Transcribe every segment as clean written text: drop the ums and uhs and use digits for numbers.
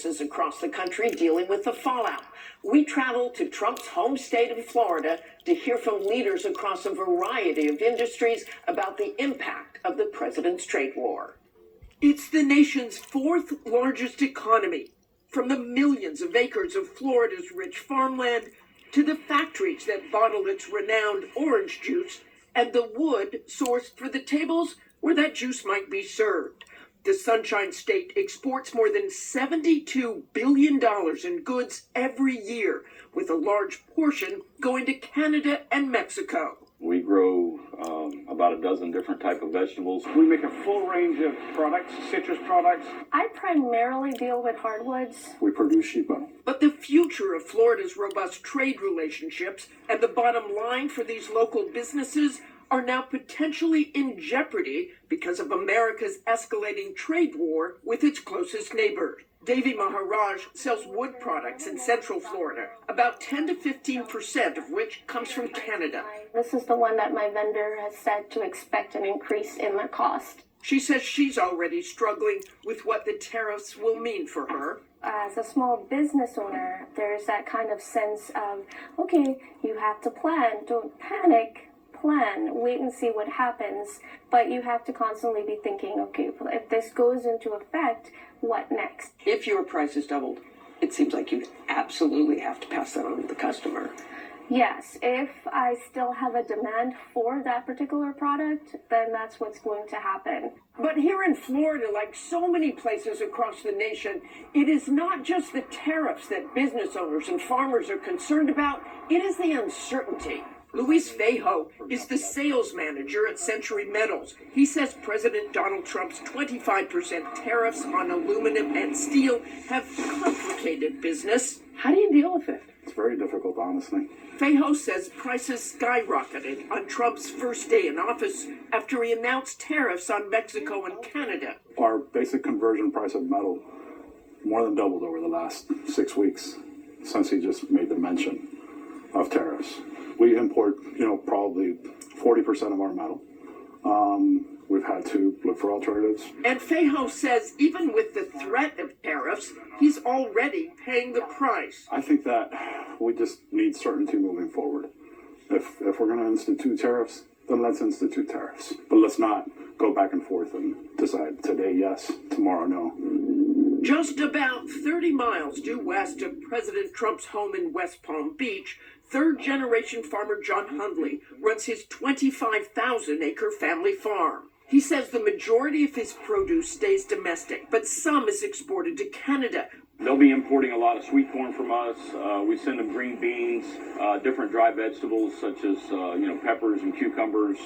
businesses across the country dealing with the fallout. We travel to Trump's home state of Florida to hear from leaders across a variety of industries about the impact of the president's trade war. It's the nation's fourth largest economy, from the millions of acres of Florida's rich farmland to the factories that bottle its renowned orange juice and the wood sourced for the tables where that juice might be served. The Sunshine State exports more than $72 billion in goods every year, with a large portion going to Canada and Mexico. We grow about a dozen different type of vegetables. We make a full range of products, citrus products. I primarily deal with hardwoods. We produce sheep butter. But the future of Florida's robust trade relationships and the bottom line for these local businesses are now potentially in jeopardy because of America's escalating trade war with its closest neighbor. Davy Maharaj sells wood products in Central Florida, about 10 to 15% of which comes from Canada. This is the one that my vendor has said to expect an increase in the cost. She says she's already struggling with what the tariffs will mean for her. As a small business owner, there's that kind of sense of, okay, you have to plan, don't panic. Plan, wait and see what happens, but you have to constantly be thinking, okay, if this goes into effect, what next? If your price is doubled, it seems like you absolutely have to pass that on to the customer. Yes, if I still have a demand for that particular product, then that's what's going to happen. But here in Florida, like so many places across the nation, it is not just the tariffs that business owners and farmers are concerned about, it is the uncertainty. Luis Fejo is the sales manager at Century Metals. He says President Donald Trump's 25% tariffs on aluminum and steel have complicated business. How do you deal with it? It's very difficult, honestly. Fejo says prices skyrocketed on Trump's first day in office after he announced tariffs on Mexico and Canada. Our basic conversion price of metal more than doubled over the last 6 weeks since he just made the mention of tariffs. We import, probably 40% of our metal. We've had to look for alternatives. And Fejo says even with the threat of tariffs, he's already paying the price. I think that we just need certainty moving forward. If we're going to institute tariffs, then let's institute tariffs. But let's not go back and forth and decide today yes, tomorrow no. Just about 30 miles due west of President Trump's home in West Palm Beach, third-generation farmer John Hundley runs his 25,000-acre family farm. He says the majority of his produce stays domestic, but some is exported to Canada. They'll be importing a lot of sweet corn from us. We send them green beans, different dry vegetables such as peppers and cucumbers,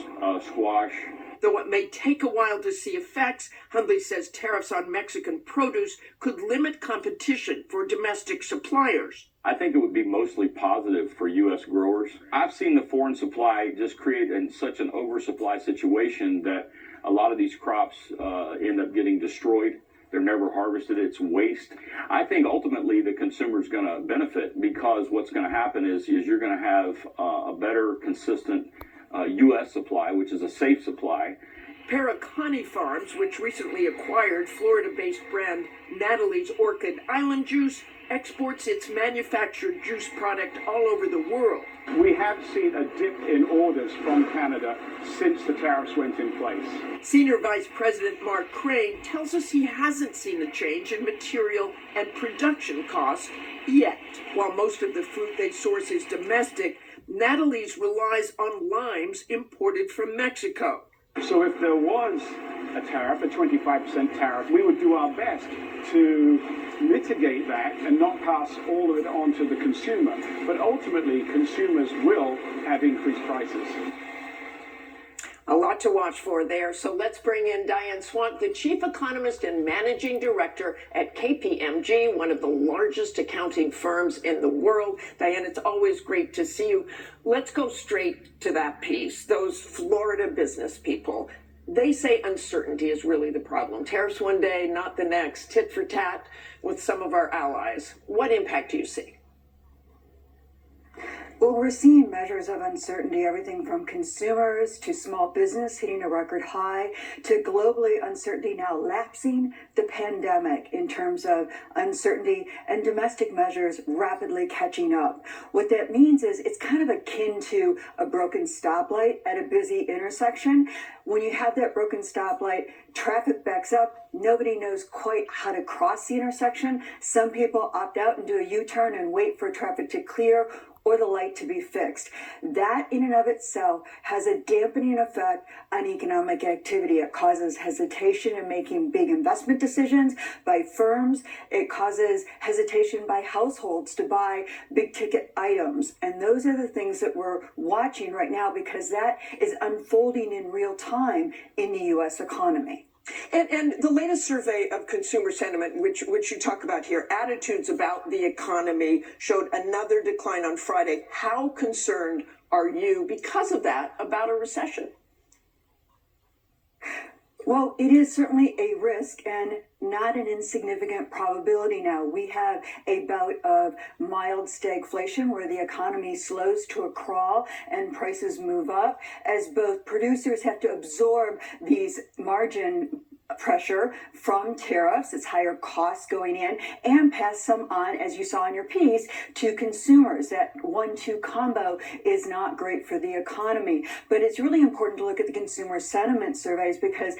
squash. Though it may take a while to see effects, Hundley says tariffs on Mexican produce could limit competition for domestic suppliers. I think it would be mostly positive for U.S. growers. I've seen the foreign supply just create such an oversupply situation that a lot of these crops end up getting destroyed. They're never harvested. It's waste. I think ultimately the consumer's going to benefit because what's going to happen is you're going to have a better, consistent U.S. supply, which is a safe supply. Paracani Farms, which recently acquired Florida-based brand Natalie's Orchid Island Juice, exports its manufactured juice product all over the world. We have seen a dip in orders from Canada since the tariffs went in place. Senior Vice President Mark Crane tells us he hasn't seen a change in material and production costs yet. While most of the fruit they source is domestic, Natalie's relies on limes imported from Mexico. So if there was a tariff, a 25% tariff, we would do our best to mitigate that and not pass all of it on to the consumer. But ultimately, consumers will have increased prices. A lot to watch for there. So let's bring in Diane Swant, the chief economist and managing director at KPMG, one of the largest accounting firms in the world. Diane, it's always great to see you. Let's go straight to that piece. Those Florida business people, they say uncertainty is really the problem. Tariffs one day, not the next, tit for tat with some of our allies. What impact do you see? Well, we're seeing measures of uncertainty, everything from consumers to small business hitting a record high to globally uncertainty now lapsing the pandemic in terms of uncertainty and domestic measures rapidly catching up. What that means is it's kind of akin to a broken stoplight at a busy intersection. When you have that broken stoplight, traffic backs up. Nobody knows quite how to cross the intersection. Some people opt out and do a U-turn and wait for traffic to clear or the light to be fixed. That in and of itself has a dampening effect on economic activity. It causes hesitation in making big investment decisions by firms. It causes hesitation by households to buy big ticket items. And those are the things that we're watching right now because that is unfolding in real time in the U.S. economy. And the latest survey of consumer sentiment, which you talk about here, attitudes about the economy, showed another decline on Friday. How concerned are you, because of that, about a recession? Well, it is certainly a risk and not an insignificant probability now. We have a bout of mild stagflation where the economy slows to a crawl and prices move up as both producers have to absorb these margin pressure from tariffs, it's higher costs going in, and pass some on, as you saw in your piece, to consumers. That 1-2 combo is not great for the economy. But it's really important to look at the consumer sentiment surveys because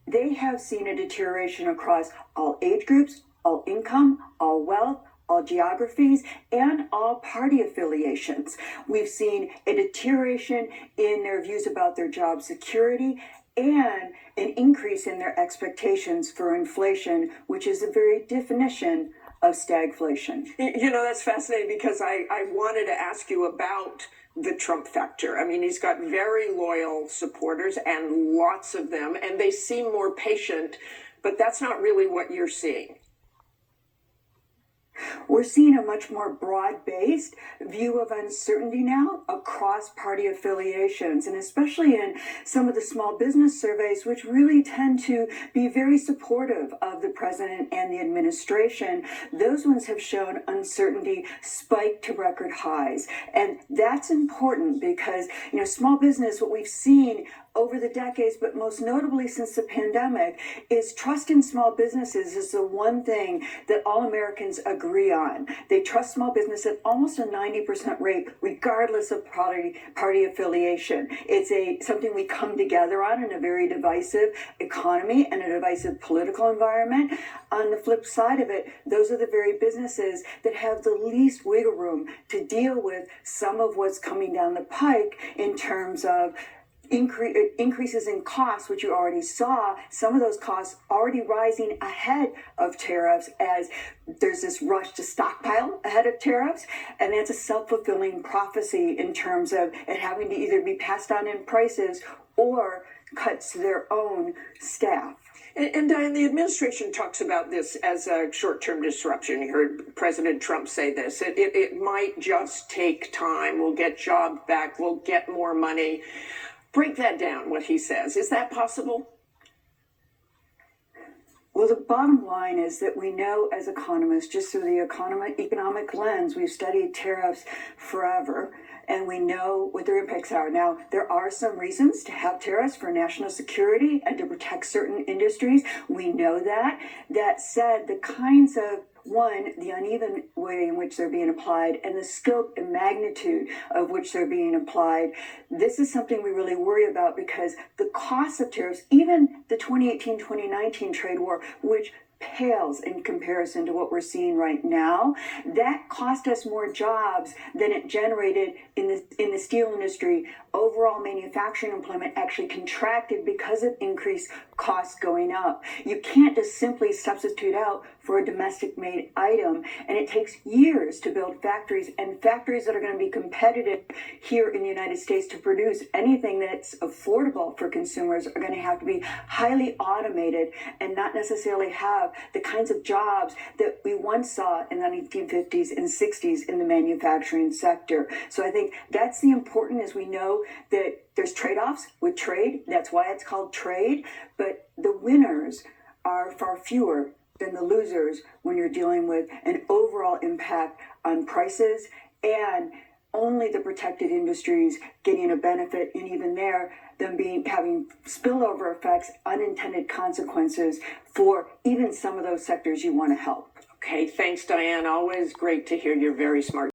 they have seen a deterioration across all age groups, all income, all wealth, all geographies, and all party affiliations. We've seen a deterioration in their views about their job security and an increase in their expectations for inflation, which is the very definition of stagflation. You know, that's fascinating because I wanted to ask you about the Trump factor. I mean, he's got very loyal supporters and lots of them, and they seem more patient, but that's not really what you're seeing. We're seeing a much more broad-based view of uncertainty now across party affiliations, and especially in some of the small business surveys, which really tend to be very supportive of the president and the administration. Those ones have shown uncertainty spike to record highs. And that's important because, you know, small business, what we've seen over the decades, but most notably since the pandemic, is trust in small businesses is the one thing that all Americans agree on. They trust small business at almost a 90% rate, regardless of party affiliation. It's something we come together on in a very divisive economy and a divisive political environment. On the flip side of it, those are the very businesses that have the least wiggle room to deal with some of what's coming down the pike in terms of increases in costs, which you already saw, some of those costs already rising ahead of tariffs as there's this rush to stockpile ahead of tariffs. And that's a self-fulfilling prophecy in terms of it having to either be passed on in prices or cuts to their own staff. And Diane, the administration talks about this as a short-term disruption. You heard President Trump say this. It might just take time. We'll get jobs back. We'll get more money. Break that down, what he says. Is that possible? Well, the bottom line is that we know as economists, just through the economic lens, we've studied tariffs forever, and we know what their impacts are. Now, there are some reasons to have tariffs for national security and to protect certain industries. We know that. That said, the kinds of the uneven way in which they're being applied and the scope and magnitude of which they're being applied. This is something we really worry about because the cost of tariffs, even the 2018-2019 trade war, which pales in comparison to what we're seeing right now, that cost us more jobs than it generated in the steel industry. Overall manufacturing employment actually contracted because of increased costs going up. You can't just simply substitute out for a domestic made item, and it takes years to build factories, and factories that are going to be competitive here in the United States to produce anything that's affordable for consumers are going to have to be highly automated and not necessarily have the kinds of jobs that we once saw in the 1950s and 60s in the manufacturing sector. So I think that's the important, as we know that there's trade-offs with trade. That's why it's called trade. But the winners are far fewer than the losers when you're dealing with an overall impact on prices and only the protected industries getting a benefit, and even there, them having spillover effects, unintended consequences for even some of those sectors you want to help. Okay, thanks, Diane. Always great to hear you're very smart.